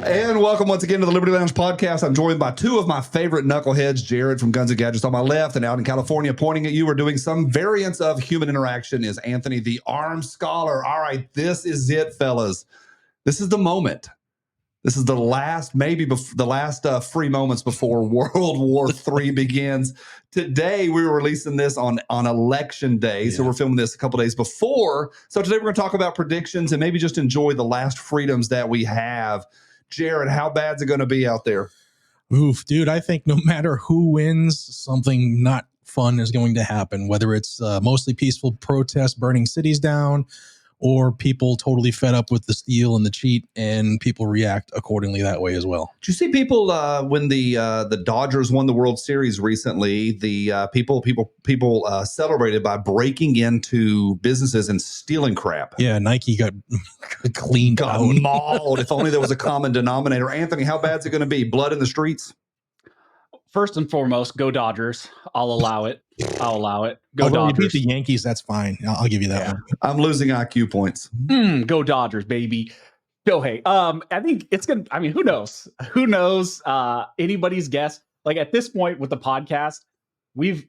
And welcome once again to the Liberty Lounge podcast. I'm joined by two of my favorite knuckleheads, Jared from Guns and Gadgets on my left, and out in California pointing at you. We're doing some variants of human interaction is Anthony, the arms scholar. All right, this is it, fellas. This is the moment. This is the last, maybe the last free moments before World War III begins. Today, we were releasing this on Election Day, so we're filming this a couple days before. So today, we're going to talk about predictions and maybe just enjoy the last freedoms that we have. Jared, how bad's it going to be out there? Oof, dude, I think no matter who wins, something not fun is going to happen, whether it's mostly peaceful protests burning cities down, or people totally fed up with the steal and the cheat, and people react accordingly that way as well. Did you see people when the Dodgers won the World Series recently? The people celebrated by breaking into businesses and stealing crap. Yeah, Nike got cleaned out, mauled. If only there was a common denominator. Anthony, how bad is it going to be? Blood in the streets? First and foremost, go Dodgers. I'll allow it. Go Although Dodgers. You beat the Yankees, that's fine. I'll give you that one. I'm losing IQ points. Go Dodgers, baby. Go, hey. I think it's gonna. I mean, who knows? Who knows? Anybody's guess. Like at this point with the podcast, we've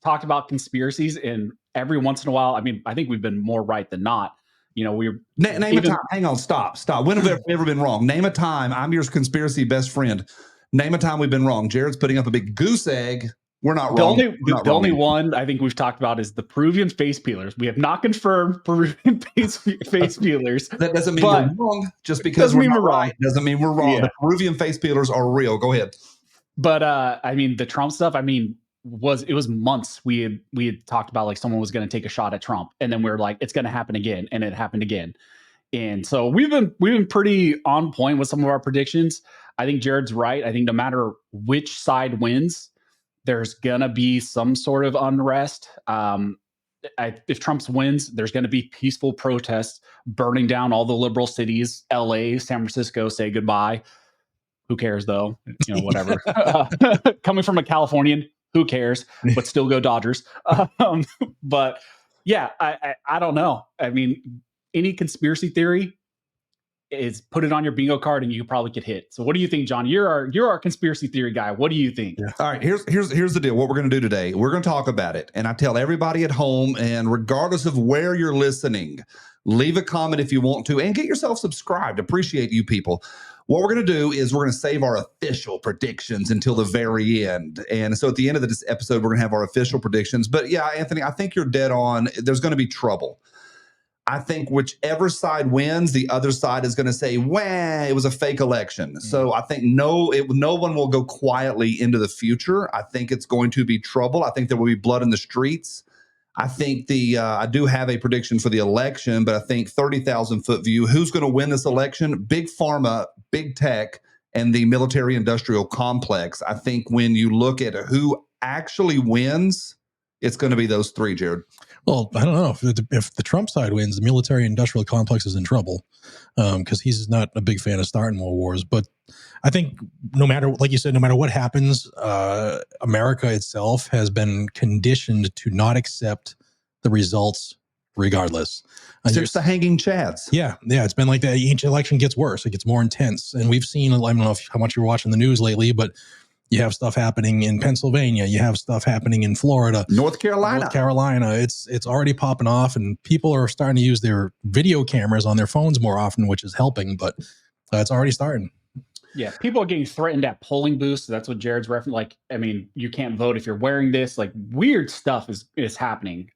talked about conspiracies, and every once in a while, I mean, I think we've been more right than not. You know, we're name a time. Hang on, stop. When have we ever been wrong? Name a time. I'm your conspiracy best friend. Name a time we've been wrong. Jared's putting up a big goose egg. We're not wrong. The only one I think we've talked about is the Peruvian face peelers. We have not confirmed Peruvian face peelers. That doesn't mean we're wrong. Just because we're not right doesn't mean we're wrong. Yeah. The Peruvian face peelers are real. Go ahead. But I mean, the Trump stuff, I mean, it was months we had talked about like someone was going to take a shot at Trump, and then we were like, it's going to happen again, and it happened again. And so we've been pretty on point with some of our predictions. I think Jared's right. I think no matter which side wins, there's going to be some sort of unrest. If Trump wins, there's going to be peaceful protests, burning down all the liberal cities, LA, San Francisco, say goodbye. Who cares though? You know, whatever. Coming from a Californian, who cares? But still go Dodgers. But yeah, I don't know. I mean, any conspiracy theory is put it on your bingo card and you probably get hit. So what do you think, John? You're our conspiracy theory guy. What do you think? Yeah. All right, here's the deal. What we're going to do today, we're going to talk about it. And I tell everybody at home, and regardless of where you're listening, leave a comment if you want to and get yourself subscribed. Appreciate you people. What we're going to do is we're going to save our official predictions until the very end. And so at the end of this episode, we're going to have our official predictions. But yeah, Anthony, I think you're dead on. There's going to be trouble. I think whichever side wins, the other side is going to say, "Wah, it was a fake election." Mm-hmm. So I think no one will go quietly into the future. I think it's going to be trouble. I think there will be blood in the streets. I think I do have a prediction for the election, but I think 30,000 foot view. Who's going to win this election? Big pharma, big tech, and the military industrial complex. I think when you look at who actually wins, it's going to be those three, Jared. Well, I don't know if the Trump side wins, the military industrial complex is in trouble because he's not a big fan of starting more wars. But I think no matter, like you said, no matter what happens, America itself has been conditioned to not accept the results regardless. It's the hanging chads. Yeah. It's been like that. Each election gets worse. It gets more intense. And we've seen, I don't know how much you're watching the news lately, but you have stuff happening in Pennsylvania. You have stuff happening in Florida, North Carolina. It's already popping off, and people are starting to use their video cameras on their phones more often, which is helping. But it's already starting. Yeah, people are getting threatened at polling booths. So that's what Jared's referencing. Like, I mean, you can't vote if you're wearing this. Like, weird stuff is happening.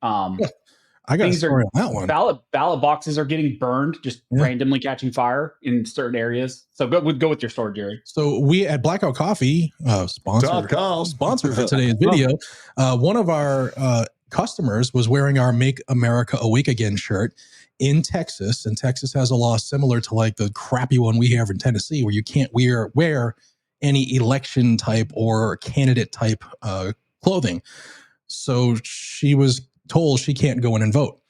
I got a story on that one. Ballot boxes are getting burned, just randomly catching fire in certain areas. So go with your story, Jerry. So we at Blackout Coffee, sponsor for today's video, one of our customers was wearing our Make America Awake Again shirt in Texas. And Texas has a law similar to like the crappy one we have in Tennessee, where you can't wear any election type or candidate type clothing. So she was told she can't go in and vote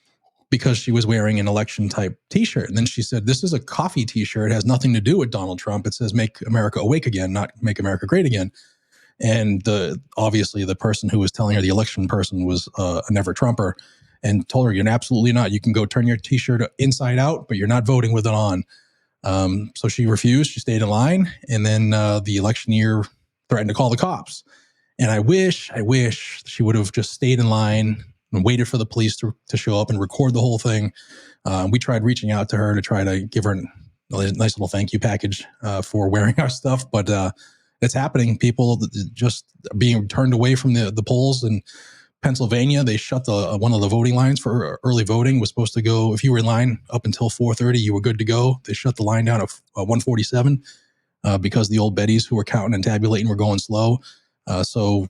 because she was wearing an election type t-shirt. And then she said, this is a coffee t-shirt. It has nothing to do with Donald Trump. It says Make America Awake Again, not Make America Great Again. And obviously the person who was telling her, the election person, was a never Trumper, and told her, you're absolutely not. You can go turn your t-shirt inside out, but you're not voting with it on. So she refused. She stayed in line, and then the electioneer threatened to call the cops. And I wish she would have just stayed in line and waited for the police to show up and record the whole thing. We tried reaching out to her to try to give her a nice little thank you package for wearing our stuff, but it's happening. People just being turned away from the polls. In Pennsylvania, they shut one of the voting lines for early voting. Was supposed to go, if you were in line up until 4:30, you were good to go. They shut the line down at 1:47 because the old Bettys who were counting and tabulating were going slow. So,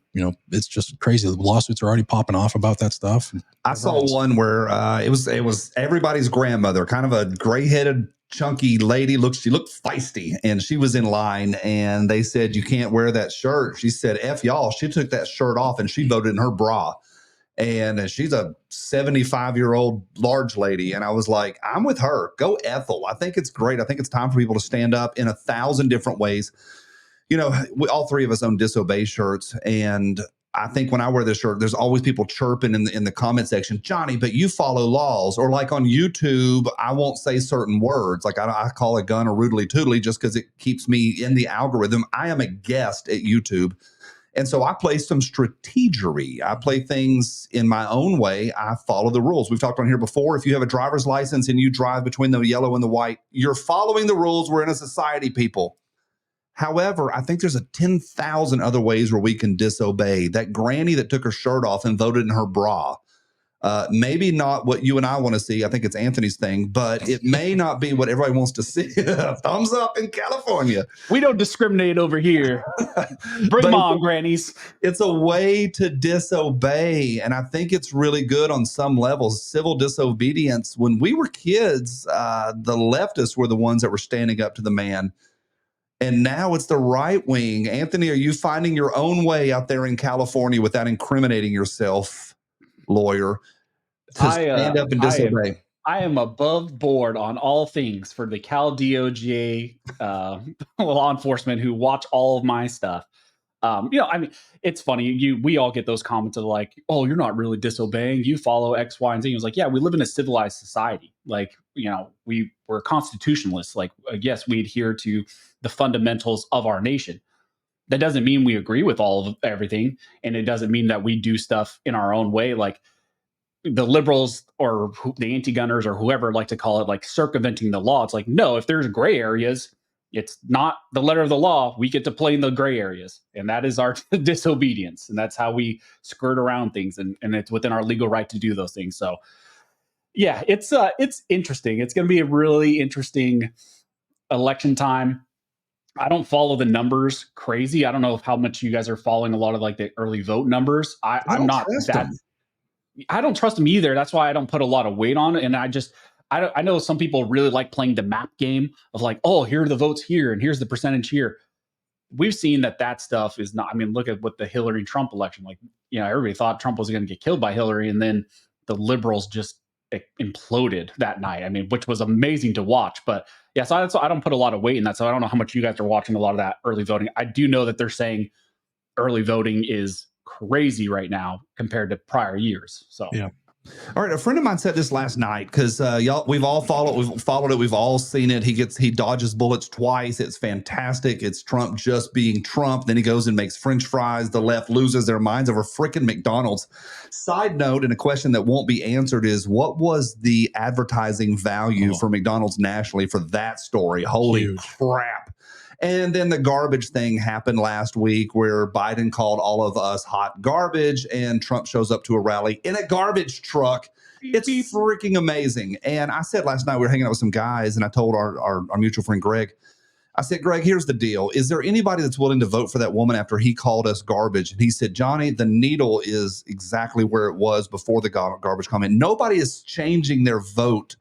it's just crazy. The lawsuits are already popping off about that stuff. I saw one where it was everybody's grandmother, kind of a gray-headed, chunky lady. She looked feisty, and she was in line, and they said, "You can't wear that shirt." She said, "F y'all." She took that shirt off, and she voted in her bra. And she's a 75-year-old large lady. And I was like, I'm with her. Go Ethel. I think it's great. I think it's time for people to stand up in 1,000 different ways. All three of us own Disobey shirts. And I think when I wear this shirt, there's always people chirping in the comment section, Johnny, but you follow laws. Or like on YouTube, I won't say certain words. Like I call a gun a rudely toodly just because it keeps me in the algorithm. I am a guest at YouTube. And so I play some strategery. I play things in my own way. I follow the rules. We've talked on here before. If you have a driver's license and you drive between the yellow and the white, you're following the rules. We're in a society, people. However, I think there's 10,000 other ways where we can disobey. That granny that took her shirt off and voted in her bra. Maybe not what you and I want to see. I think it's Anthony's thing, but it may not be what everybody wants to see. Thumbs up in California. We don't discriminate over here. Bring them on, grannies. It's a way to disobey. And I think it's really good on some levels. Civil disobedience. When we were kids, the leftists were the ones that were standing up to the man. And now it's the right wing. Anthony, are you finding your own way out there in California without incriminating yourself, lawyer, to stand up and disobey? I am above board on all things for the Cal DOJ law enforcement who watch all of my stuff. It's funny. We all get those comments of like, oh, you're not really disobeying. You follow X, Y, and Z. It was like, yeah, we live in a civilized society. Like, we're constitutionalists. Like, yes, we adhere to the fundamentals of our nation. That doesn't mean we agree with all of everything. And it doesn't mean that we do stuff in our own way. Like the liberals or the anti-gunners or whoever like to call it, like circumventing the law. It's like, no, if there's gray areas, it's not the letter of the law. We get to play in the gray areas. And that is our disobedience. And that's how we skirt around things. And it's within our legal right to do those things. So yeah, it's interesting. It's going to be a really interesting election time. I don't follow the numbers crazy. I don't know how much you guys are following a lot of like the early vote numbers. I'm not that. I don't trust them either. That's why I don't put a lot of weight on it. And I know some people really like playing the map game of like, oh, here are the votes here and here's the percentage here. We've seen that stuff is not. I mean, look at what the Hillary Trump election, like, everybody thought Trump was going to get killed by Hillary, and then the liberals just imploded that night. I mean, which was amazing to watch. But yeah, so I don't put a lot of weight in that. So I don't know how much you guys are watching a lot of that early voting. I do know that they're saying early voting is crazy right now compared to prior years. So yeah. All right, a friend of mine said this last night because we've all followed it, we've all seen it. He dodges bullets twice. It's fantastic. It's Trump just being Trump. Then he goes and makes French fries. The left loses their minds over frickin' McDonald's. Side note, and a question that won't be answered is, what was the advertising value for McDonald's nationally for that story? Holy crap. And then the garbage thing happened last week where Biden called all of us hot garbage and Trump shows up to a rally in a garbage truck. It's freaking amazing. And I said last night, we were hanging out with some guys and I told our mutual friend, Greg, I said, Greg, here's the deal. Is there anybody that's willing to vote for that woman after he called us garbage? And he said, Johnny, the needle is exactly where it was before the garbage comment. Nobody is changing their vote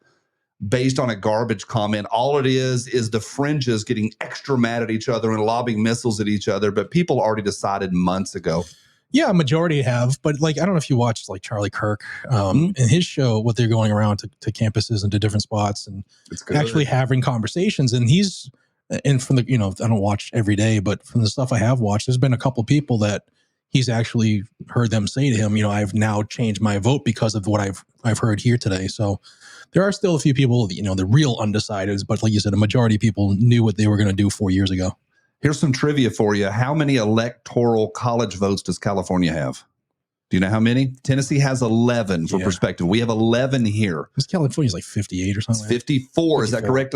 based on a garbage comment. All it is the fringes getting extra mad at each other and lobbing missiles at each other. But people already decided months ago. Yeah, a majority have. But like, I don't know if you watched like Charlie Kirk in his show, what they're going around to campuses and to different spots and actually having conversations. And from the, I don't watch every day, but from the stuff I have watched, there's been a couple people that he's actually heard them say to him, I've now changed my vote because of what I've heard here today. So There are still a few people, the real undecideds, but like you said, a majority of people knew what they were going to do 4 years ago. Here's some trivia for you. How many electoral college votes does California have? Do you know how many? Tennessee has 11 for perspective. We have 11 here. California's like 58 or something. It's 54. Is that correct,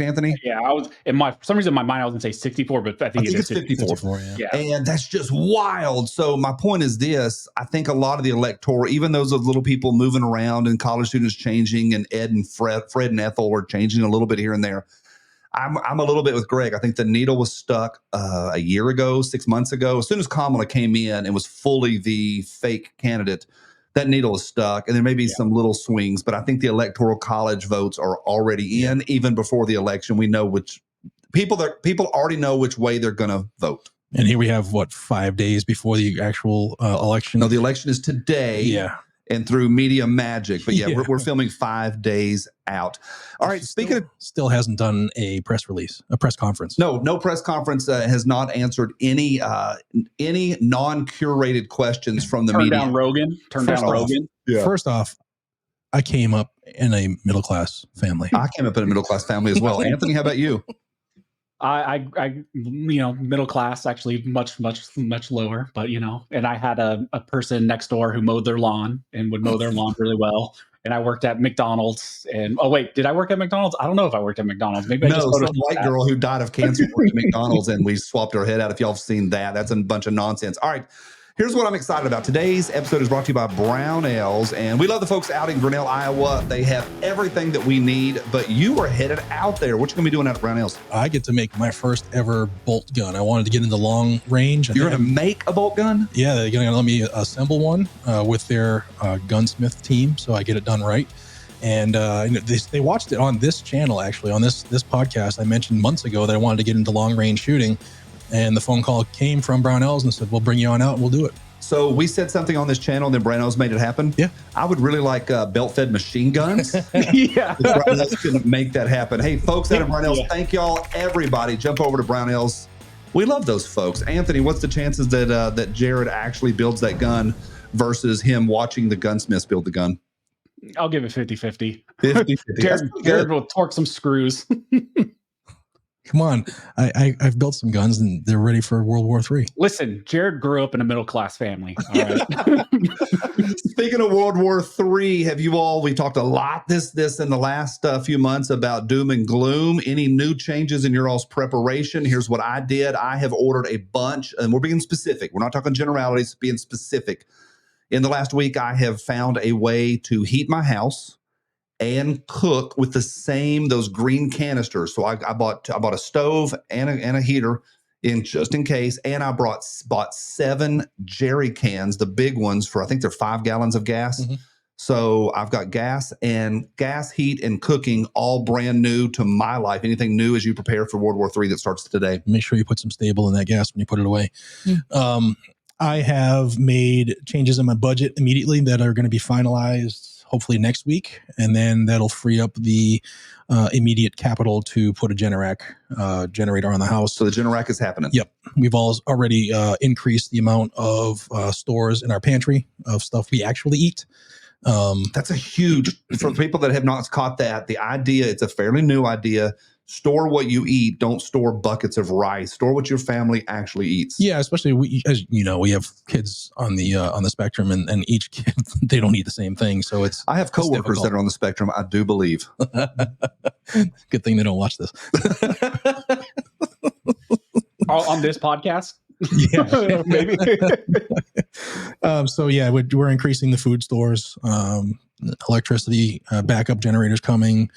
Anthony? Yeah, I was for some reason in my mind I was gonna say 64, but I think it's 54. Yeah. And that's just wild. So my point is this: I think a lot of the electoral, even those little people moving around and college students changing, and Ed and Fred and Ethel were changing a little bit here and there. I'm a little bit with Greg. I think the needle was stuck a year ago, 6 months ago. As soon as Kamala came in and was fully the fake candidate, that needle is stuck. And there may be some little swings, but I think the electoral college votes are already in. Even before the election, we know which people already know which way they're going to vote. And here we have 5 days before the actual election. No, the election is today. Yeah. And through media magic. But we're filming 5 days out. All right. Still hasn't done a press release, a press conference. No press conference has not answered any non-curated questions from the media. Turn down Rogan. Yeah. First off, I came up in a middle-class family. I came up in a middle-class family as well. Anthony, how about you? I middle class, actually much lower, but and I had a person next door who mowed their lawn and would mow their lawn really well. And I worked at McDonald's. And did I work at McDonald's? I don't know if I worked at McDonald's. Maybe some white girl who died of cancer worked at McDonald's, and we swapped her head out. If y'all have seen that, that's a bunch of nonsense. All right. Here's what I'm excited about. Today's episode is brought to you by Brownells, and we love the folks out in Grinnell, Iowa. They have everything that we need, but you are headed out there. What you going to be doing out at Brownells? I get to make my first ever bolt gun. I wanted to get into long range. You're going to make a bolt gun? Yeah, they're going to let me assemble one with their gunsmith team, so I get it done right. And they watched it on this channel, actually, on this podcast. I mentioned months ago that I wanted to get into long range shooting. And the phone call came from Brownells and said, we'll bring you on out and we'll do it. So we said something on this channel and then Brownells made it happen. Yeah. I would really like belt-fed machine guns. Yeah. Brownells couldn't make that happen. Hey, folks out of Brownells, thank y'all. Everybody jump over to Brownells. We love those folks. Anthony, what's the chances that Jared actually builds that gun versus him watching the gunsmiths build the gun? I'll give it 50-50. 50-50. Jared will torque some screws. Come on. I've built some guns and they're ready for World War III. Listen, Jared grew up in a middle-class family. All right? Speaking of World War III, we talked a lot this in the last few months about doom and gloom. Any new changes in your all's preparation? Here's what I did. I have ordered a bunch, and we're being specific. We're not talking generalities, being specific. In the last week, I have found a way to heat my house and cook with those green canisters. So I bought a stove and a heater just in case, and I bought 7 jerry cans, the big ones, for I think they're 5 gallons of gas. Mm-hmm. So I've got gas, heat, and cooking all brand new to my life. Anything new as you prepare for World War III that starts today? Make sure you put some stable in that gas when you put it away. I have made changes in my budget immediately that are going to be finalized hopefully next week, and then that'll free up the immediate capital to put a Generac generator on the house. So the Generac is happening. Yep. We've already increased the amount of stores in our pantry of stuff we actually eat. That's a huge, for people that have not caught that, the idea, it's a fairly new idea. Store what you eat. Don't store buckets of rice. Store what your family actually eats. Yeah, especially as you know, we have kids on the spectrum, and each kid, they don't eat the same thing. So I have coworkers that are on the spectrum. I do believe. Good thing they don't watch this. On this podcast. Yeah, maybe. So yeah, we're increasing the food stores, electricity, backup generators coming.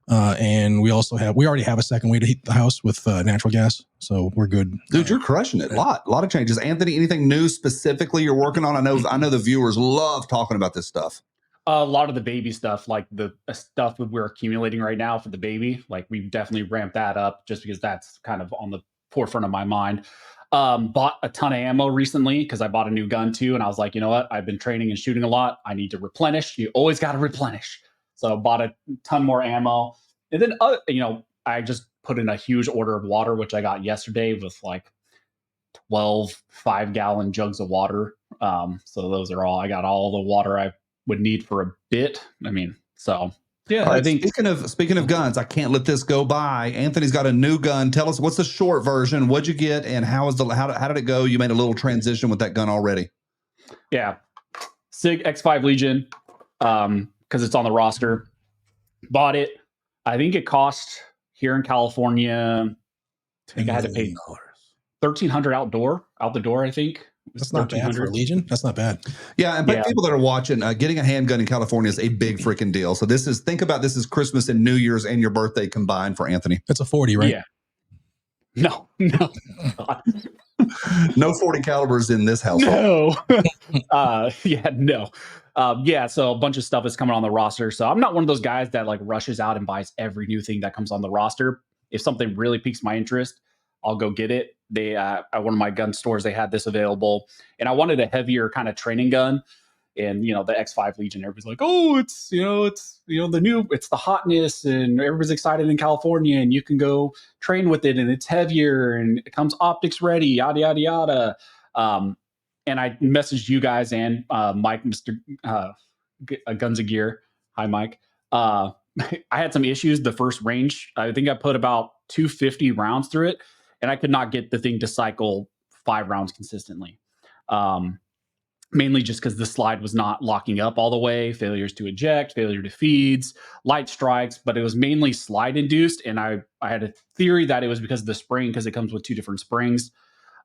And we already have a second way to heat the house with natural gas. So we're good. Dude, you're crushing it. A lot of changes. Anthony, anything new specifically you're working on? I know the viewers love talking about this stuff. A lot of the baby stuff, like the stuff that we're accumulating right now for the baby, like we've definitely ramped that up just because that's kind of on the forefront of my mind. Bought a ton of ammo recently because I bought a new gun too. And I was like, you know what? I've been training and shooting a lot. I need to replenish. You always got to replenish. So bought a ton more ammo. And then, I just put in a huge order of water, which I got yesterday with like 12 5-gallon jugs of water. So those are I got all the water I would need for a bit. Yeah, All right, I think speaking of guns, I can't let this go by. Anthony's got a new gun. Tell us, what's the short version? What'd you get, and how did it go? You made a little transition with that gun already. Yeah, SIG X5 Legion, because it's on the roster. Bought it. I think it cost here in California. I think I had to pay $1,300 out the door. I think that's not bad for a Legion. That's not bad. Yeah, and people that are watching, getting a handgun in California is a big freaking deal. So think about this as Christmas and New Year's and your birthday combined for Anthony. It's a 40, right? Yeah. No. No 40 calibers in this household. No. No. So a bunch of stuff is coming on the roster. So I'm not one of those guys that like rushes out and buys every new thing that comes on the roster. If something really piques my interest, I'll go get it. They at one of my gun stores, they had this available, and I wanted a heavier kind of training gun. And the X5 Legion, everybody's like, oh, it's the new, it's the hotness, and everybody's excited in California, and you can go train with it, and it's heavier, and it comes optics ready, yada yada yada. And I messaged you guys and Mike, Mr. Guns of Gear. Hi, Mike. I had some issues. The first range, I think I put about 250 rounds through it, and I could not get the thing to cycle 5 rounds consistently. Mainly just because the slide was not locking up all the way, failures to eject, failure to feeds, light strikes, but it was mainly slide induced. And I had a theory that it was because of the spring, because it comes with 2 different springs.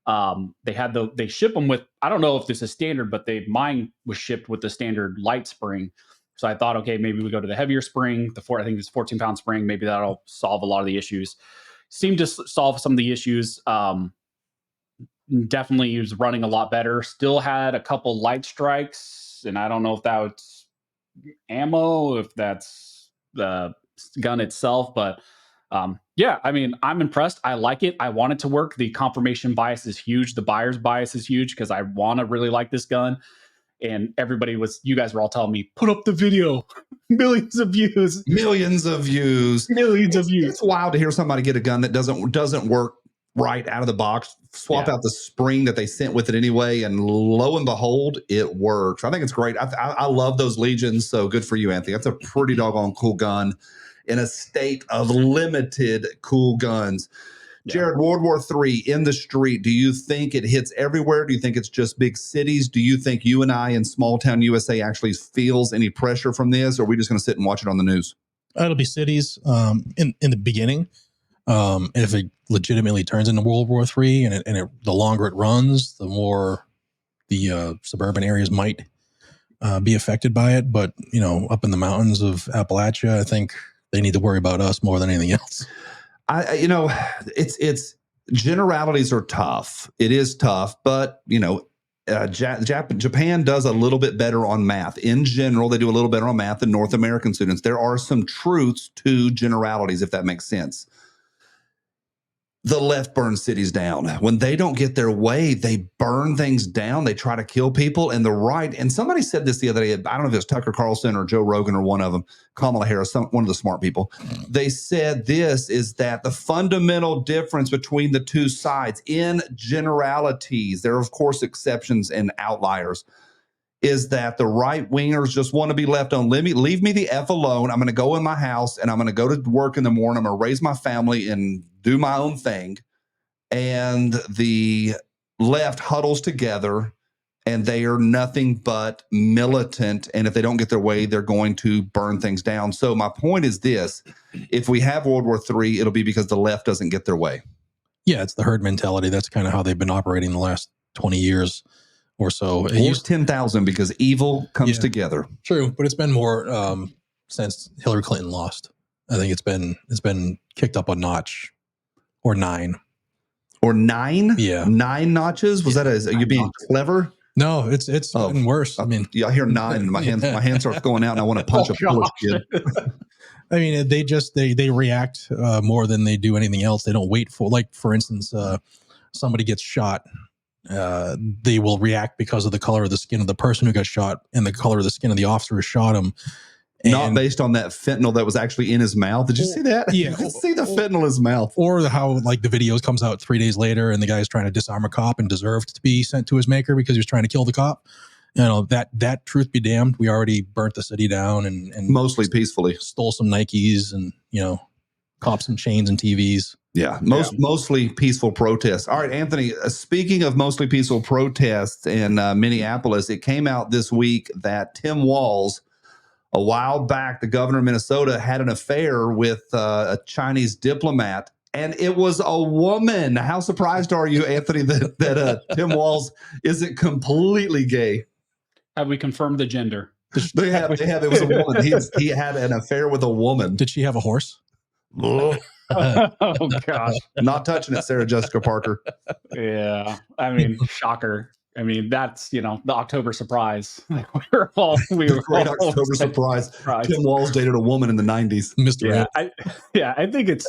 They ship them with, I don't know if this is standard, but mine was shipped with the standard light spring. So I thought, okay, maybe we go to the heavier spring, I think it's 14-pound spring. Maybe that'll solve a lot of the issues. Seemed to solve some of the issues. Definitely was running a lot better. Still had a couple light strikes, and I don't know if that's ammo, if that's the gun itself, but yeah, I mean, I'm impressed. I like it. I want it to work. The confirmation bias is huge. The buyer's bias is huge because I want to really like this gun. And you guys were all telling me, put up the video, millions of views. It's wild to hear somebody get a gun that doesn't work right out of the box, swap out the spring that they sent with it anyway, and lo and behold, it works. I think it's great. I love those Legions, so good for you, Anthony. That's a pretty doggone cool gun in a state of limited cool guns. Yeah. Jared, World War III in the street, do you think it hits everywhere? Do you think it's just big cities? Do you think you and I in small town USA actually feels any pressure from this, or are we just going to sit and watch it on the news? It'll be cities in the beginning. If it legitimately turns into World War III and the longer it runs, the more the suburban areas might be affected by it. But, up in the mountains of Appalachia, I think they need to worry about us more than anything else. It's generalities are tough. It is tough, but, Japan does a little bit better on math. In general, they do a little better on math than North American students. There are some truths to generalities, if that makes sense. The left burns cities down. When they don't get their way, they burn things down. They try to kill people. And the right, and somebody said this the other day, I don't know if it was Tucker Carlson or Joe Rogan or one of them, Kamala Harris, one of the smart people. They said this is that the fundamental difference between the two sides in generalities, there are of course exceptions and outliers, is that the right wingers just want to be left on. Leave me the F alone. I'm going to go in my house and I'm going to go to work in the morning. I'm going to raise my family and do my own thing. And the left huddles together and they are nothing but militant. And if they don't get their way, they're going to burn things down. So my point is this: if we have World War III, it'll be because the left doesn't get their way. Yeah, it's the herd mentality. That's kind of how they've been operating the last 20 years. Or so. Or 10,000 because evil comes together. True, but it's been more since Hillary Clinton lost. I think it's been kicked up a notch, or 9. Or 9? Yeah, 9 notches. Was that are you being clever? No, it's gotten worse. I mean, I hear 9 and my hand starts going out, and I want to punch a Polish kid. I mean, they react more than they do anything else. They don't wait for instance, somebody gets shot. They will react because of the color of the skin of the person who got shot and the color of the skin of the officer who shot him. Not based on that fentanyl that was actually in his mouth. Did you see that? Yeah. You see the fentanyl in his mouth. Or how the videos comes out 3 days later and the guy's trying to disarm a cop and deserved to be sent to his maker because he was trying to kill the cop. that truth be damned, we already burnt the city down and mostly peacefully stole some Nikes and, copped some chains and TVs. Yeah, mostly peaceful protests. All right, Anthony, speaking of mostly peaceful protests in Minneapolis, it came out this week that Tim Walz, a while back, the governor of Minnesota, had an affair with a Chinese diplomat, and it was a woman. How surprised are you, Anthony, that Tim Walz isn't completely gay? Have we confirmed the gender? They have. It was a woman. He had an affair with a woman. Did she have a horse? Oh gosh, not touching it, Sarah Jessica Parker. Yeah, I mean, shocker. I mean, that's the October surprise. we were all great October surprise. Tim Walz dated a woman in the 90s. Mr. I think it's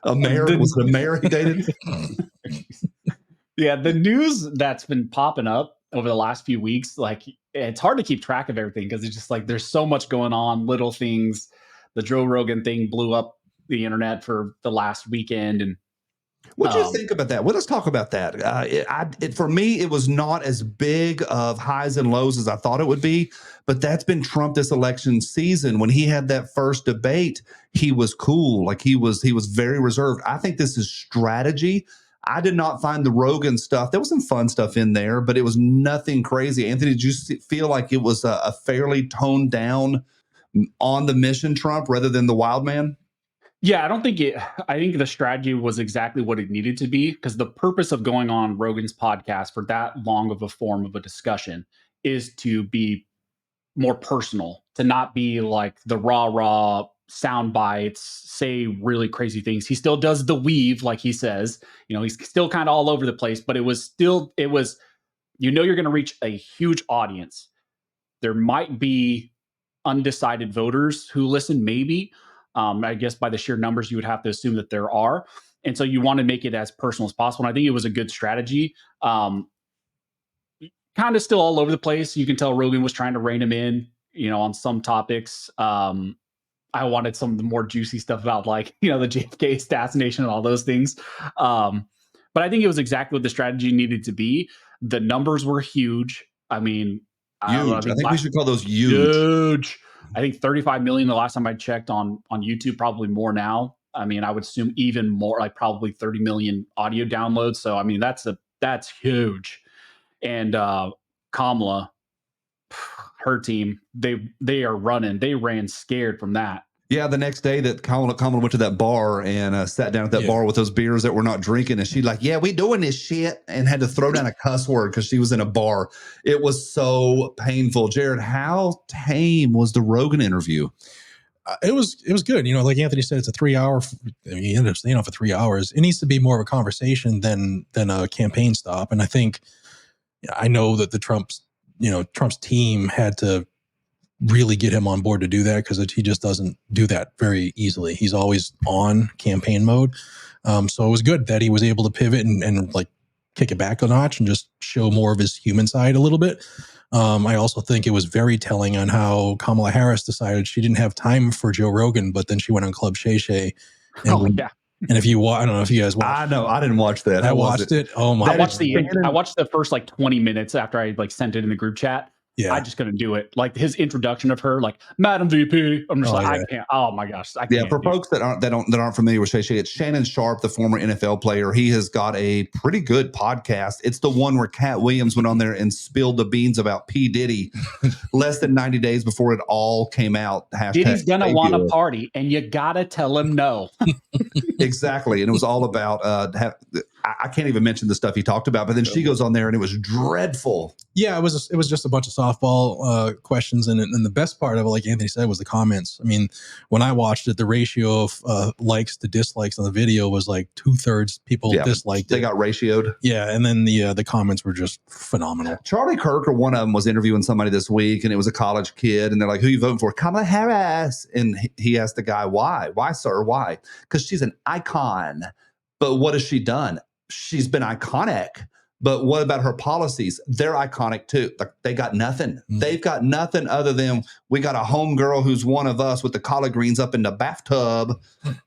a mayor. Was it a mayor he dated? Yeah, the news that's been popping up over the last few weeks, like it's hard to keep track of everything because it's just like there's so much going on, little things. The Joe Rogan thing blew up the internet for the last weekend. And what do you think about that? Well, let's talk about that. For me, it was not as big of highs and lows as I thought it would be, but that's been Trump this election season. When he had that first debate, he was cool. Like he was very reserved. I think this is strategy. I did not find the Rogan stuff. There was some fun stuff in there, but it was nothing crazy. Anthony, did you feel like it was a fairly toned down on the mission Trump rather than the wild man? Yeah, I think the strategy was exactly what it needed to be, because the purpose of going on Rogan's podcast for that long of a form of a discussion is to be more personal, to not be like the raw sound bites, say really crazy things. He still does the weave, like he says, he's still kind of all over the place, but it was you're going to reach a huge audience. There might be undecided voters who listen, maybe. I guess by the sheer numbers, you would have to assume that there are. And so you want to make it as personal as possible. And I think it was a good strategy. Kind of still all over the place. You can tell Rogan was trying to rein him in, on some topics. I wanted some of the more juicy stuff about the JFK assassination and all those things. But I think it was exactly what the strategy needed to be. The numbers were huge. I mean, huge. I think we should call those huge. I think 35 million the last time I checked on YouTube, probably more now. I mean, I would assume even more, like probably 30 million audio downloads. So, I mean, that's huge. And Kamala, her team, they are running. They ran scared from that. Yeah, the next day that Kamala went to that bar and sat down at that bar with those beers that we're not drinking, and she's like, "Yeah, we doing this shit," and had to throw down a cuss word because she was in a bar. It was so painful. Jared, how tame was the Rogan interview? It was good. Like Anthony said, it's a 3 hour. He ended up staying on for 3 hours. It needs to be more of a conversation than a campaign stop. And I think I know that the Trump's team had to really get him on board to do that, because he just doesn't do that very easily. He's always on campaign mode. So it was good that he was able to pivot and like kick it back a notch and just show more of his human side a little bit. I also think it was very telling on how Kamala Harris decided she didn't have time for Joe Rogan, but then she went on Club Shay Shay. And And if you I don't know if you guys watched. I know I didn't watch that. I watched it. Oh my! I watched the first 20 minutes after I sent it in the group chat. Yeah. I just couldn't do it. Like his introduction of her, like Madam VP. I'm just I can't. Oh my gosh. I can't. Yeah. For folks that aren't familiar with Shay Shay, it's Shannon Sharpe, the former NFL player. He has got a pretty good podcast. It's the one where Cat Williams went on there and spilled the beans about P. Diddy less than 90 days before it all came out. Diddy's gonna want to party, and you gotta tell him no. Exactly. And it was all about I can't even mention the stuff he talked about, but then she goes on there and it was dreadful. Yeah, it was just a bunch of softball questions, and the best part of it, like Anthony said, was the comments. I mean, when I watched it, the ratio of likes to dislikes on the video was like 2/3 people disliked it. They got ratioed. Yeah, and then the comments were just phenomenal. Charlie Kirk, or one of them, was interviewing somebody this week, and it was a college kid, and they're like, "Who you voting for?" Kamala Harris. And he asked the guy, "Why? Why, sir? Why?" Because she's an icon. But what has she done? She's been iconic. But what about her policies? They're iconic too. Like, they got nothing. Mm-hmm. They've got nothing other than we got a homegirl who's one of us with the collard greens up in the bathtub,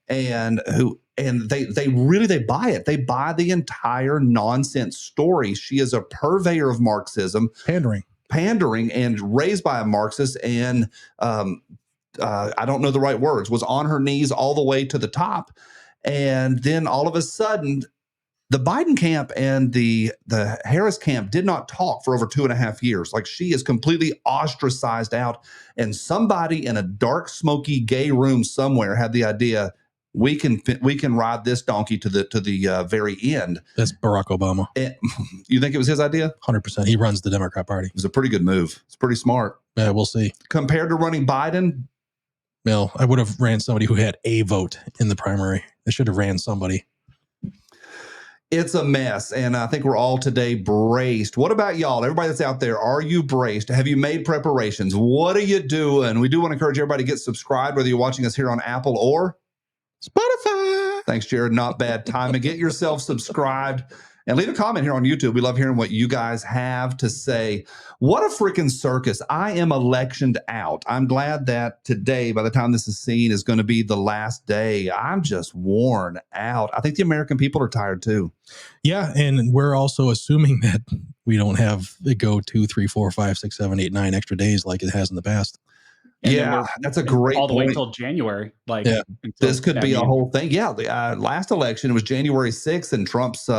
and they buy it. They buy the entire nonsense story. She is a purveyor of Marxism. Pandering. pandering and raised by a Marxist and I don't know the right words, was on her knees all the way to the top. And then all of a sudden, the Biden camp and the Harris camp did not talk for over 2.5 years. Like, she is completely ostracized out. And somebody in a dark, smoky, gay room somewhere had the idea, we can ride this donkey to the very end. That's Barack Obama. And you think it was his idea? 100%. He runs the Democrat Party. It was a pretty good move. It's pretty smart. Yeah, we'll see. Compared to running Biden, well, I would have ran somebody who had a vote in the primary. I should have ran somebody. It's a mess, and I think we're all today braced. What about y'all? Everybody that's out there, are you braced? Have you made preparations? What are you doing? We do want to encourage everybody to get subscribed, whether you're watching us here on Apple or Spotify. Thanks, Jared. Not bad time. And get yourself subscribed. And leave a comment here on YouTube. We love hearing what you guys have to say. What a freaking circus. I am electioned out. I'm glad that today, by the time this is seen, is going to be the last day. I'm just worn out. I think the American people are tired too. Yeah, and we're also assuming that we don't have it go 2, 3, 4, 5, 6, 7, 8, 9 extra days like it has in the past. And yeah, that's a great all the way point. until January. Like, yeah. This could be a whole thing. Yeah, the last election was January 6th, and Trump's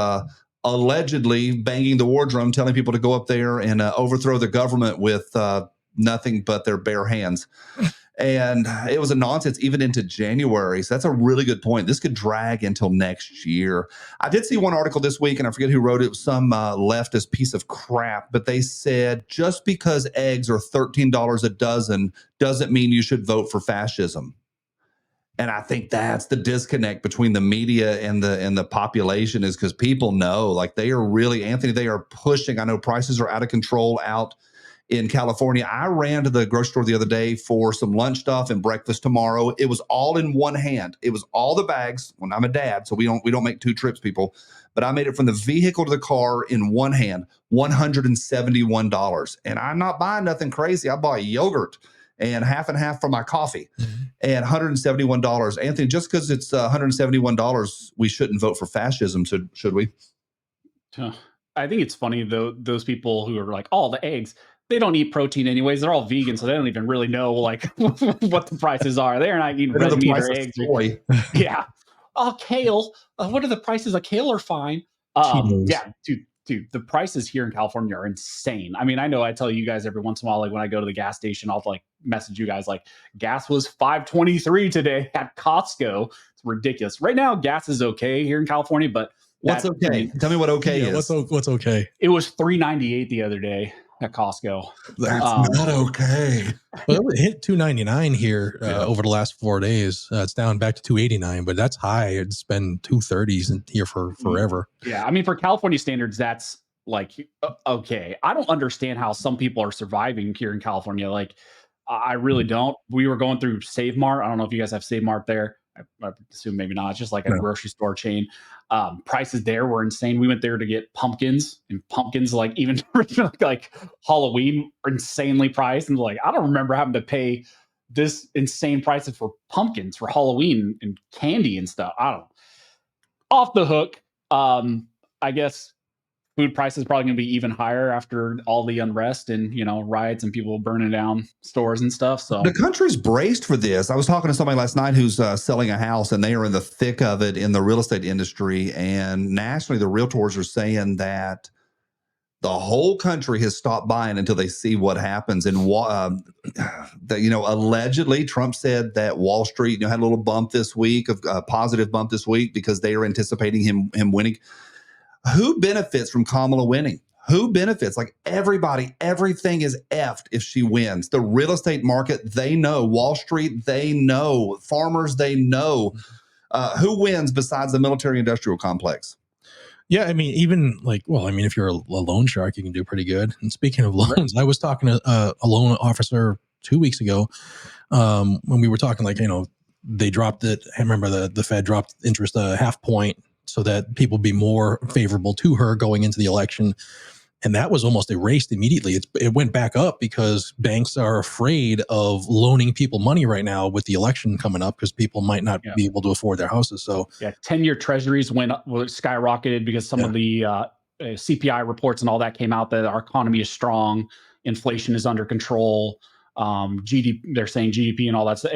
allegedly banging the war drum, telling people to go up there and overthrow the government with nothing but their bare hands. And it was a nonsense even into January. So that's a really good point. This could drag until next year. I did see one article this week, and I forget who wrote it. It was some leftist piece of crap, but they said just because eggs are $13 a dozen doesn't mean you should vote for fascism. And I think that's the disconnect between the media and the population, is because people know, like, they are really, Anthony, they are pushing. I know prices are out of control out in California. I ran to the grocery store the other day for some lunch stuff and breakfast tomorrow. It was all in one hand. It was all the bags. When I'm a dad, so we don't make 2 trips, people. But I made it from the vehicle to the car in one hand, $171. And I'm not buying nothing crazy. I bought yogurt and half for my coffee, and $171. Anthony, just because it's $171, we shouldn't vote for fascism, should we? I think it's funny, though, those people who are like, oh, the eggs, they don't eat protein anyways. They're all vegan, so they don't even really know, like, what the prices are. They're not eating red meat or eggs. Yeah. Oh, kale. What are the prices of kale? Are fine. Yeah, dude, the prices here in California are insane. I mean, I know I tell you guys every once in a while, like when I go to the gas station, I'll like message you guys like, gas was $5.23 today at Costco. It's ridiculous. Right now, gas is okay here in California, but what's okay? Tell me what okay is. What's okay? It was $3.98 the other day at Costco. That's not okay. Well, it hit $2.99 here over the last 4 days. It's down back to $2.89, but that's high. It's been $2.30s in here for forever. Yeah, I mean, for California standards, that's like okay. I don't understand how some people are surviving here in California. Like, I really don't. We were going through Save Mart. I don't know if you guys have Save Mart there. I assume maybe not. It's just like a grocery store chain. Prices there were insane. We went there to get pumpkins, and pumpkins, like even like Halloween, are insanely priced. And like, I don't remember having to pay this insane prices for pumpkins for Halloween and candy and stuff. I don't know. Off the hook. I guess food prices probably going to be even higher after all the unrest and, riots and people burning down stores and stuff. So the country's braced for this. I was talking to somebody last night who's selling a house, and they are in the thick of it in the real estate industry. And nationally, the realtors are saying that the whole country has stopped buying until they see what happens. And allegedly, Trump said that Wall Street, had a little bump this week, a positive bump this week, because they are anticipating him winning. Who benefits from Kamala winning? Who benefits? Like, everybody, everything is effed if she wins. The real estate market, they know. Wall Street, they know. Farmers, they know. Who wins besides the military-industrial complex? Yeah, I mean, even if you're a loan shark, you can do pretty good. And speaking of loans, I was talking to a loan officer 2 weeks ago when we were talking, they dropped it. I remember the Fed dropped interest a half point so that people be more favorable to her going into the election. And that was almost erased immediately. It went back up because banks are afraid of loaning people money right now with the election coming up, because people might not be able to afford their houses. So 10-year treasuries skyrocketed because some of the CPI reports and all that came out that our economy is strong. inflation is under control. GDP, they're saying GDP and all that. So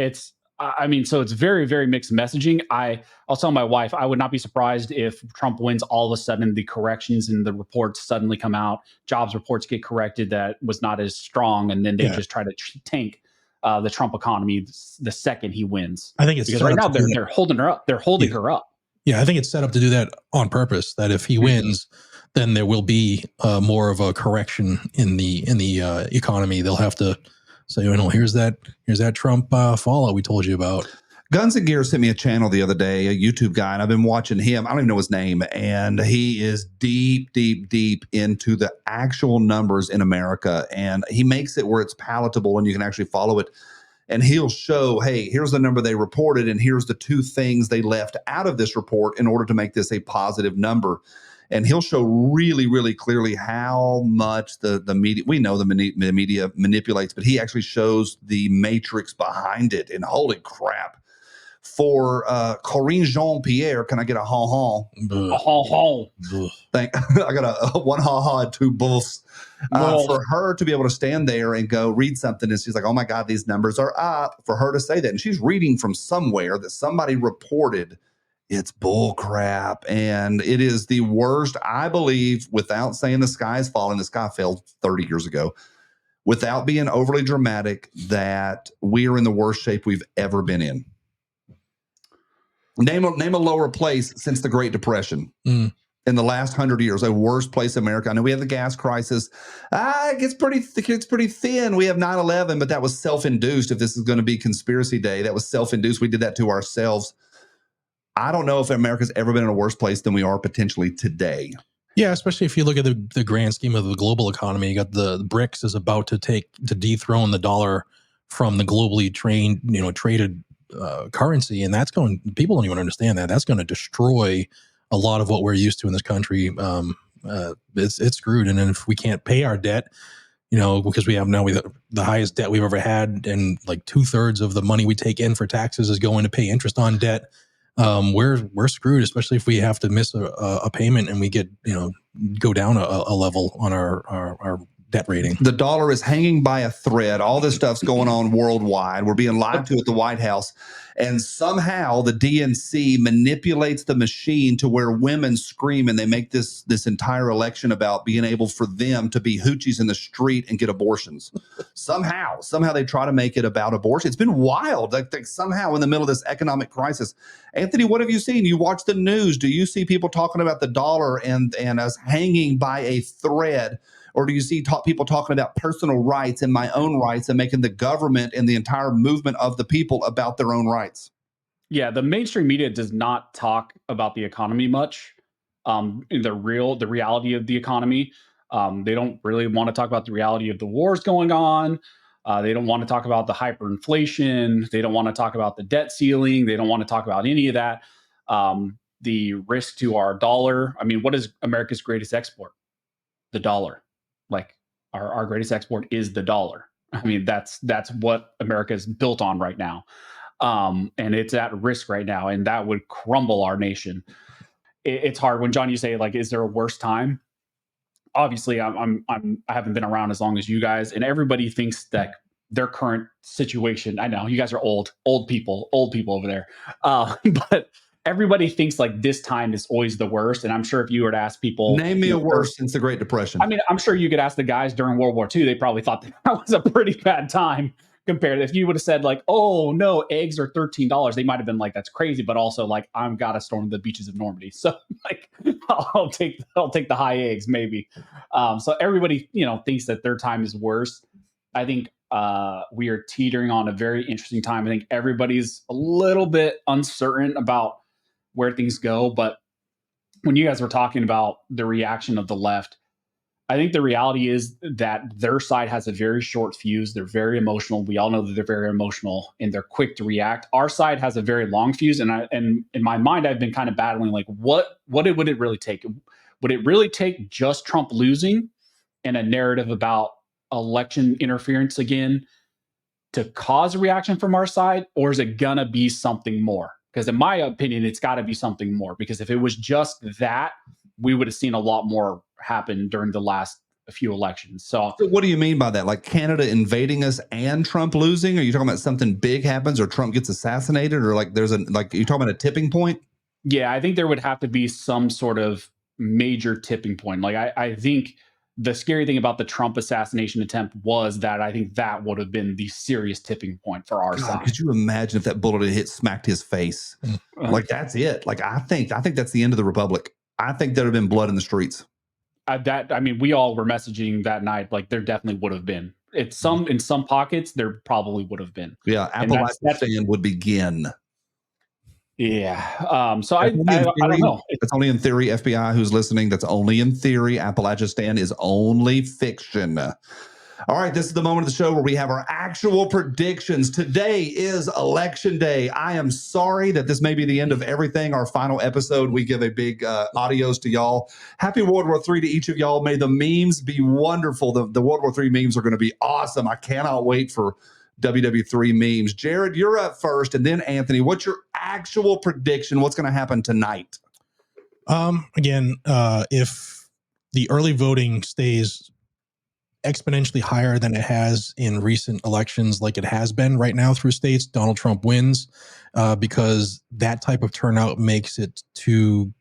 it's very, very mixed messaging. I'll tell my wife, I would not be surprised if Trump wins, all of a sudden the corrections and the reports suddenly come out, jobs reports get corrected that was not as strong, and then they just try to tank the Trump economy the second he wins. I think it's because right now they're holding her up. They're holding her up. Yeah, I think it's set up to do that on purpose. That if he wins, then there will be more of a correction in the economy. They'll have to say, here's that Trump fallout we told you about. Guns and Gear sent me a channel the other day, a YouTube guy, and I've been watching him. I don't even know his name, and he is deep, deep, deep into the actual numbers in America, and he makes it where it's palatable and you can actually follow it. And he'll show, hey, here's the number they reported, and here's the 2 things they left out of this report in order to make this a positive number. And he'll show really, really clearly how much the media, we know the media manipulates, but he actually shows the matrix behind it. And holy crap. For Corinne Jean-Pierre, can I get a ha-ha? A ha-ha. I got a 1 ha-ha and 2 buffs. For her to be able to stand there and go read something, and she's like, oh my God, these numbers are up. For her to say that, and she's reading from somewhere that somebody reported, it's bull crap. And it is the worst, I believe, without saying the sky is falling. The sky fell 30 years ago. Without being overly dramatic, that we are in the worst shape we've ever been in. Name a lower place since the Great Depression. In the last 100 years, a worse place in America. I know we have the gas crisis. It gets pretty thin. We have 9/11, but that was self-induced. If this is going to be conspiracy day, that was self-induced. We did that to ourselves. I don't know if America's ever been in a worse place than we are potentially today. Yeah, especially if you look at the grand scheme of the global economy. You got the BRICS is about to dethrone the dollar from the globally traded currency, and people don't even understand that. That's going to destroy a lot of what we're used to in this country. It's screwed. And then if we can't pay our debt, because we have the highest debt we've ever had, and like 2/3 of the money we take in for taxes is going to pay interest on debt. We're screwed, especially if we have to miss a payment and we get go down a level on our debt rating. The dollar is hanging by a thread. All this stuff's going on worldwide. We're being lied to at the White House. And somehow the DNC manipulates the machine to where women scream, and they make this entire election about being able for them to be hoochies in the street and get abortions. Somehow they try to make it about abortion. It's been wild. Like somehow in the middle of this economic crisis. Anthony, what have you seen? You watch the news. Do you see people talking about the dollar and us hanging by a thread? Or do you see people talking about personal rights and my own rights and making the government and the entire movement of the people about their own rights? Yeah, the mainstream media does not talk about the economy much. The reality of the economy. They don't really want to talk about the reality of the wars going on. They don't want to talk about the hyperinflation. They don't want to talk about the debt ceiling. They don't want to talk about any of that. The risk to our dollar. I mean, what is America's greatest export? The dollar. Like our greatest export is the dollar. I mean, that's what America is built on right now. And it's at risk right now, and that would crumble our nation. It's hard when John, you say like, is there a worse time? Obviously, I haven't been around as long as you guys, and everybody thinks that their current situation. I know you guys are old people over there, but everybody thinks like this time is always the worst. And I'm sure if you were to ask people, name me a worse since the Great Depression. I mean, I'm sure you could ask the guys during World War II. They probably thought that was a pretty bad time compared. If you would have said like, oh no, eggs are $13, they might have been like, that's crazy. But also like, I'm gotta storm the beaches of Normandy. So like, I'll take the high eggs maybe. So everybody, thinks that their time is worse. I think we are teetering on a very interesting time. I think everybody's a little bit uncertain about where things go. But when you guys were talking about the reaction of the left, I think the reality is that their side has a very short fuse. They're very emotional. We all know that they're very emotional and they're quick to react. Our side has a very long fuse. And in my mind, I've been kind of battling like, what would it really take? Would it really take just Trump losing and a narrative about election interference again to cause a reaction from our side? Or is it gonna be something more? Because in my opinion, it's got to be something more. Because if it was just that, we would have seen a lot more happen during the last a few elections. So what do you mean by that? Like Canada invading us and Trump losing? Are you talking about something big happens or Trump gets assassinated, or like there's a like you're talking about a tipping point? Yeah, I think there would have to be some sort of major tipping point. Like I think the scary thing about the Trump assassination attempt was that I think that would have been the serious tipping point for our side. Could you imagine if that bullet had smacked his face? Like that's it. Like I think that's the end of the republic. I think there'd have been blood in the streets. We all were messaging that night. Like there definitely would have been. In some pockets there probably would have been. Yeah, Appalachian would begin. Yeah. So I don't know. It's only in theory. FBI who's listening, that's only in theory. Appalachian is only fiction. All right, this is the moment of the show where we have our actual predictions. Today is election day. I am sorry that this may be the end of everything. Our final episode, we give a big adios to y'all. Happy World War III to each of y'all. May the memes be wonderful. The World War III memes are going to be awesome. I cannot wait for WW3 memes. Jared, you're up first, and then Anthony. What's your actual prediction? What's going to happen tonight? Again, if the early voting stays exponentially higher than it has in recent elections, like it has been right now through states, Donald Trump wins, because that type of turnout makes it too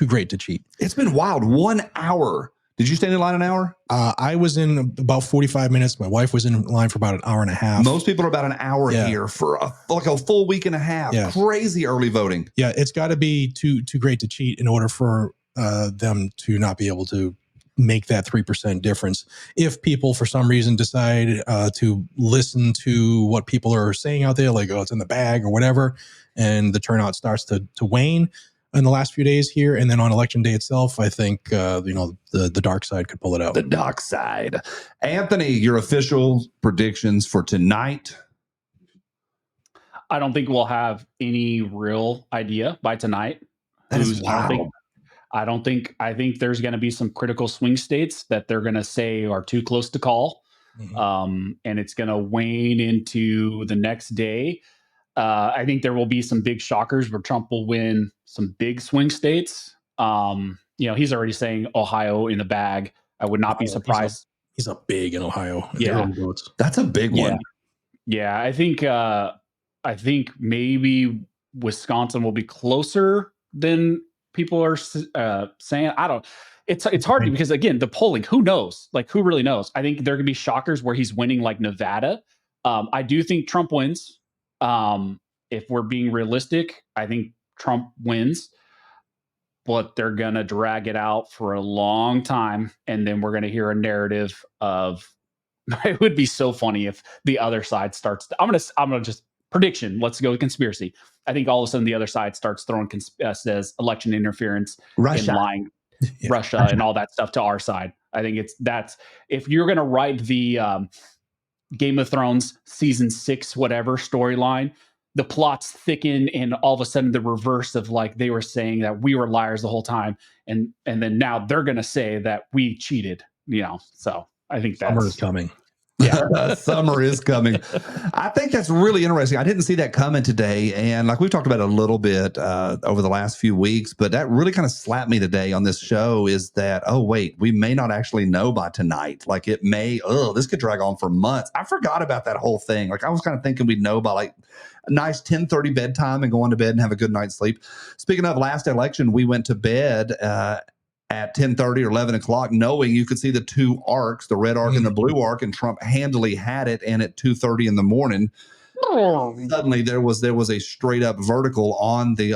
great to cheat. It's been wild. 1 hour. Did you stand in line an hour? I was in about 45 minutes. My wife was in line for about an hour and a half. Most people are about an hour here for like a full week and a half. Yeah. Crazy early voting. Yeah, it's got to be too great to cheat in order for them to not be able to make that 3% difference. If people for some reason decide to listen to what people are saying out there, like, oh, it's in the bag or whatever, and the turnout starts to wane in the last few days here, and then on election day itself, I think the dark side could pull it out. The dark side. Anthony, your official predictions for tonight? I don't think we'll have any real idea by tonight. That is wild. I think there's going to be some critical swing states that they're going to say are too close to call. Mm-hmm. And it's going to wane into the next day. I think there will be some big shockers where Trump will win some big swing states. He's already saying Ohio in the bag. I would not be surprised. He's a big in Ohio. Yeah, that's a big one. Yeah, I think maybe Wisconsin will be closer than people are saying. I don't. It's hard because again, the polling. Who knows? Like, who really knows? I think there are gonna be shockers where he's winning, like Nevada. I do think Trump wins. If we're being realistic, I think Trump wins, but they're going to drag it out for a long time. And then we're going to hear a narrative of, it would be so funny if the other side starts, I'm going to just prediction. Let's go with conspiracy. I think all of a sudden the other side starts throwing, says election interference, Russia, and lying, Russia and all that stuff to our side. I think that's, if you're going to write the, Game of Thrones season 6, whatever storyline, the plots thicken, and all of a sudden the reverse of, like, they were saying that we were liars the whole time, and then now they're going to say that we cheated. So I think that's summer is coming. Yeah, summer is coming. I think that's really interesting. I didn't see that coming today, and like we've talked about a little bit over the last few weeks, but that really kind of slapped me today on this show. Is that, oh wait, we may not actually know by tonight. Like it may, this could drag on for months. I forgot about that whole thing. Like I was kind of thinking we'd know by like a nice 10:30 bedtime and go on to bed and have a good night's sleep. Speaking of last election, we went to bed at 10:30 or 11 o'clock, knowing you could see the two arcs, the red arc and the blue arc, and Trump handily had it. And at 2:30 in the morning, suddenly there was a straight up vertical on the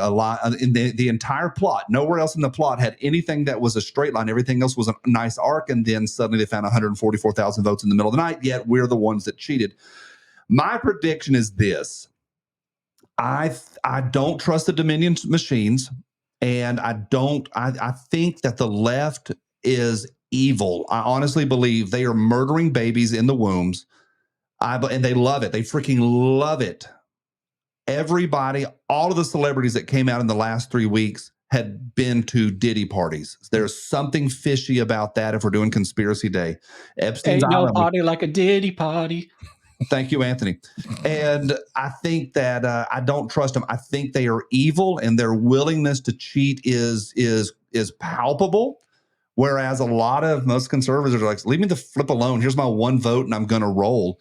in the entire plot. Nowhere else in the plot had anything that was a straight line. Everything else was a nice arc. And then suddenly they found 144,000 votes in the middle of the night. Yet we're the ones that cheated. My prediction is this: I don't trust the Dominion machines. And I think that the left is evil. I honestly believe they are murdering babies in the wombs. And they love it. They freaking love it. Everybody, all of the celebrities that came out in the last 3 weeks had been to Diddy parties. There's something fishy about that if we're doing conspiracy day. Epstein's Ain't no party like a Diddy party. Thank you, Anthony. And I think that I don't trust them. I think they are evil, and their willingness to cheat is palpable. Whereas most conservatives are like, leave me the flip alone. Here's my one vote and I'm going to roll.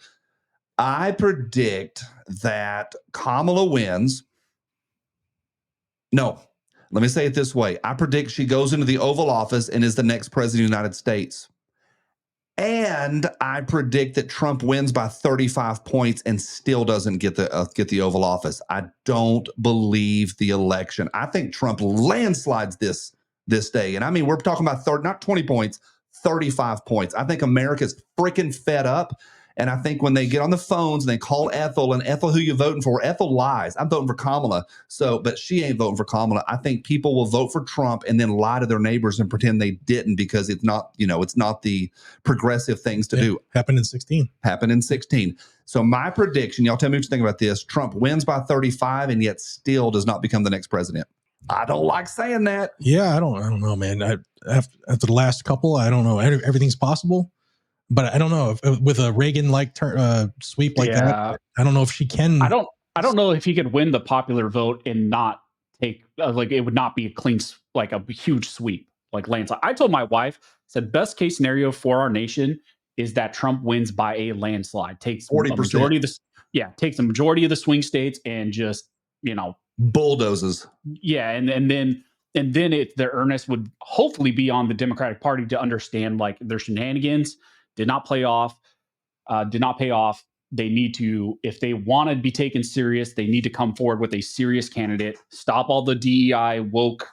I predict that Kamala wins. No, let me say it this way. I predict she goes into the Oval Office and is the next president of the United States. And I predict that Trump wins by 35 points and still doesn't get the Oval Office. I don't believe the election. I think Trump landslides this day. And I mean, we're talking about not 20 points, 35 points. I think America's freaking fed up. And I think when they get on the phones and they call Ethel, and Ethel, who you voting for? Ethel lies. I'm voting for Kamala. But she ain't voting for Kamala. I think people will vote for Trump and then lie to their neighbors and pretend they didn't because it's not the progressive things to do. Happened in 16. So my prediction, y'all tell me what you think about this. Trump wins by 35 and yet still does not become the next president. I don't like saying that. Yeah, I don't know, man. After the last couple, I don't know. Everything's possible. But I don't know if with a Reagan-like sweep like that. I don't know if she can. I don't know if he could win the popular vote and not take it would not be a clean, like a huge sweep like landslide. I told my wife, said best case scenario for our nation is that Trump wins by a landslide, takes 40%. a majority of takes a majority of the swing states and just bulldozes. Yeah, and then the earnest would hopefully be on the Democratic Party to understand like their shenanigans did not pay off. They need to, if they want to be taken serious, they need to come forward with a serious candidate, stop all the DEI woke,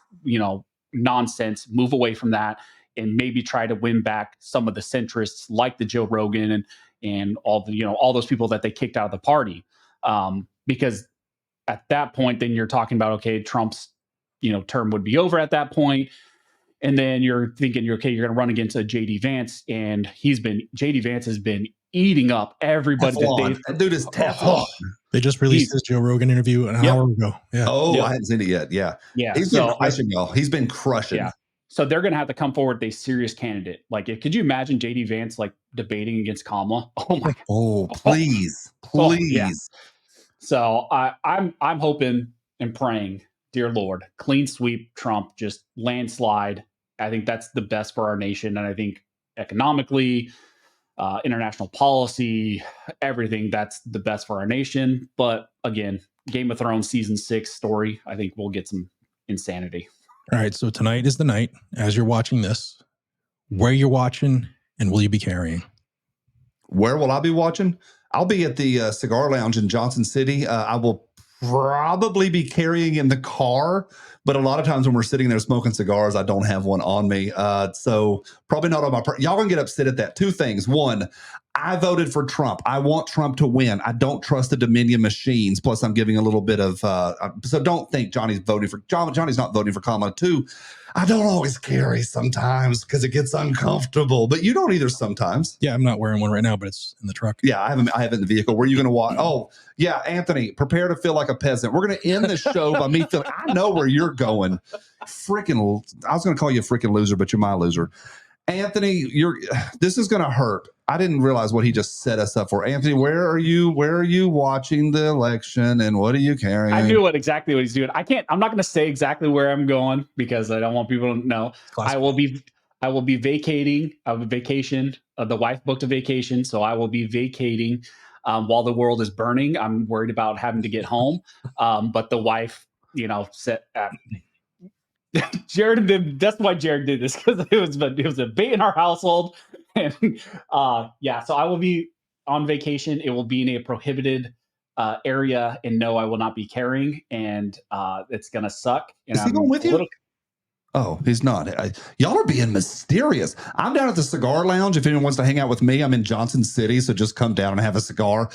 nonsense, move away from that, and maybe try to win back some of the centrists like the Joe Rogan and all the, all those people that they kicked out of the party. Because at that point, then you're talking about, okay, Trump's, term would be over at that point. And then you're thinking, you're going to run against a JD Vance, and JD Vance has been eating up everybody. That dude is Teflon. They just released his Joe Rogan interview an hour ago. Yeah. Oh, I hadn't seen it yet. Yeah. Yeah. He's been crushing, y'all. He's been crushing. Yeah. So they're going to have to come forward with a serious candidate. Like, could you imagine JD Vance like debating against Kamala? Oh my. Oh, please. Yeah. So I'm hoping and praying, dear Lord, clean sweep, Trump, just landslide. I think that's the best for our nation. And I think economically, international policy, everything, that's the best for our nation. But again, Game of Thrones season 6 story, I think we'll get some insanity. All right. So tonight is the night as you're watching this, where you're watching and will you be carrying? Where will I be watching? I'll be at the Cigar Lounge in Johnson City. I will probably be carrying in the car, but a lot of times when we're sitting there smoking cigars, I don't have one on me. So probably not on my y'all gonna get upset at that. Two things. One, I voted for Trump. I want Trump to win. I don't trust the Dominion machines. Plus, I'm giving a little bit of so don't think Johnny's voting for Johnny's not voting for Kamala too. I don't always carry sometimes because it gets uncomfortable, but you don't either sometimes. Yeah, I'm not wearing one right now, but it's in the truck. Yeah, I have it in the vehicle. Where are you going to watch? Oh, yeah, Anthony, prepare to feel like a peasant. We're going to end the show by me feeling, I know where you're going. Freaking, I was going to call you a freaking loser, but you're my loser. Anthony, this is going to hurt. I didn't realize what he just set us up for. Anthony, where are you watching the election and what are you carrying? I knew exactly what he's doing. I'm not going to say exactly where I'm going because I don't want people to know. I will be vacating. I have a vacation. The wife booked a vacation, so I will be vacating while the world is burning. I'm worried about having to get home. But the wife, said, Jared did. That's why Jared did this, because it was a debate in our household, and so I will be on vacation. It will be in a prohibited area, and no, I will not be carrying, and it's gonna suck. And is he going with you? Oh, he's not. Y'all are being mysterious. I'm down at the Cigar Lounge. If anyone wants to hang out with me, I'm in Johnson City, so just come down and have a cigar.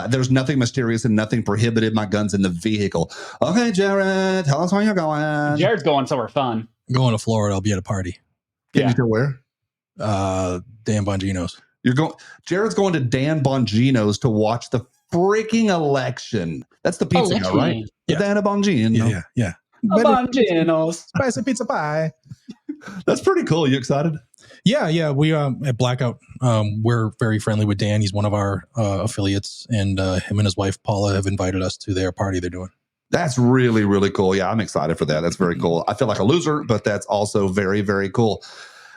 There's nothing mysterious and nothing prohibited. My gun's in the vehicle. Okay, Jared, tell us where you're going. Jared's going somewhere fun. I'm going to Florida. I'll be at a party. Can you go where? Dan Bongino's. Jared's going to Dan Bongino's to watch the freaking election. That's the pizza guy, right? Yeah. Dan Bongino. Yeah. Bongino's. Spicy pizza pie. That's pretty cool. You excited? Yeah. We at Blackout, we're very friendly with Dan. He's one of our affiliates, and him and his wife Paula have invited us to their party they're doing. That's really, really cool. Yeah, I'm excited for that. That's very cool. I feel like a loser, but that's also very, very cool.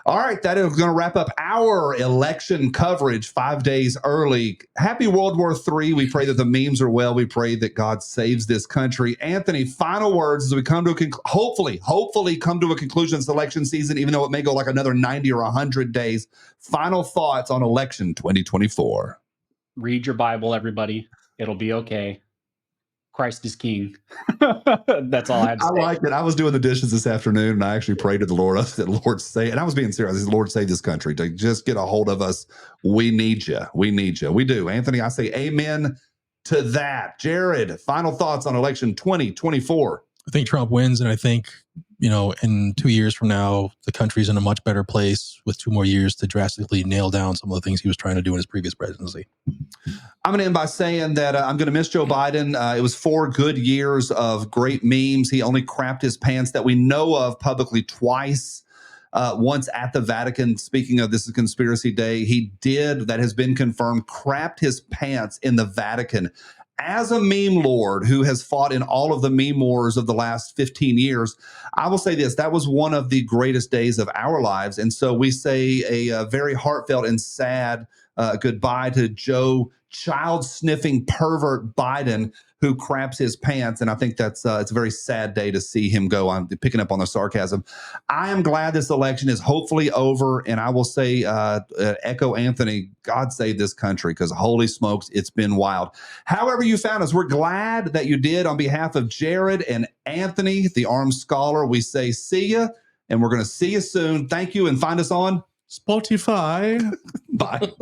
All right, that is going to wrap up our election coverage 5 days early. Happy World War III. We pray that the memes are well. We pray that God saves this country. Anthony, final words as we come to a hopefully come to a conclusion this election season, even though it may go like another 90 or 100 days. Final thoughts on election 2024. Read your Bible, everybody. It'll be okay. Christ is king. That's all I had to say. I like it. I was doing the dishes this afternoon and I actually prayed to the Lord. I said, Lord, and I was being serious. I said, Lord, save this country. To just get a hold of us. We need you. We need you. We do. Anthony, I say amen to that. Jared, final thoughts on election 2024. I think Trump wins, and I think, in 2 years from now, the country's in a much better place with 2 more years to drastically nail down some of the things he was trying to do in his previous presidency. I'm going to end by saying that I'm going to miss Joe Biden. It was 4 good years of great memes. He only crapped his pants that we know of publicly twice. Once at the Vatican, speaking of this is conspiracy day, he did, that has been confirmed, crapped his pants in the Vatican. As a meme lord who has fought in all of the meme wars of the last 15 years, I will say this, that was one of the greatest days of our lives. And so we say a very heartfelt and sad goodbye to Joe child-sniffing pervert Biden, who craps his pants. And I think that's it's a very sad day to see him go. I'm picking up on the sarcasm. I am glad this election is hopefully over. And I will say, echo Anthony, God save this country, because holy smokes, it's been wild. However you found us, we're glad that you did. On behalf of Jared and Anthony, the armed scholar, we say see ya, and we're going to see you soon. Thank you, and find us on Spotify. Bye.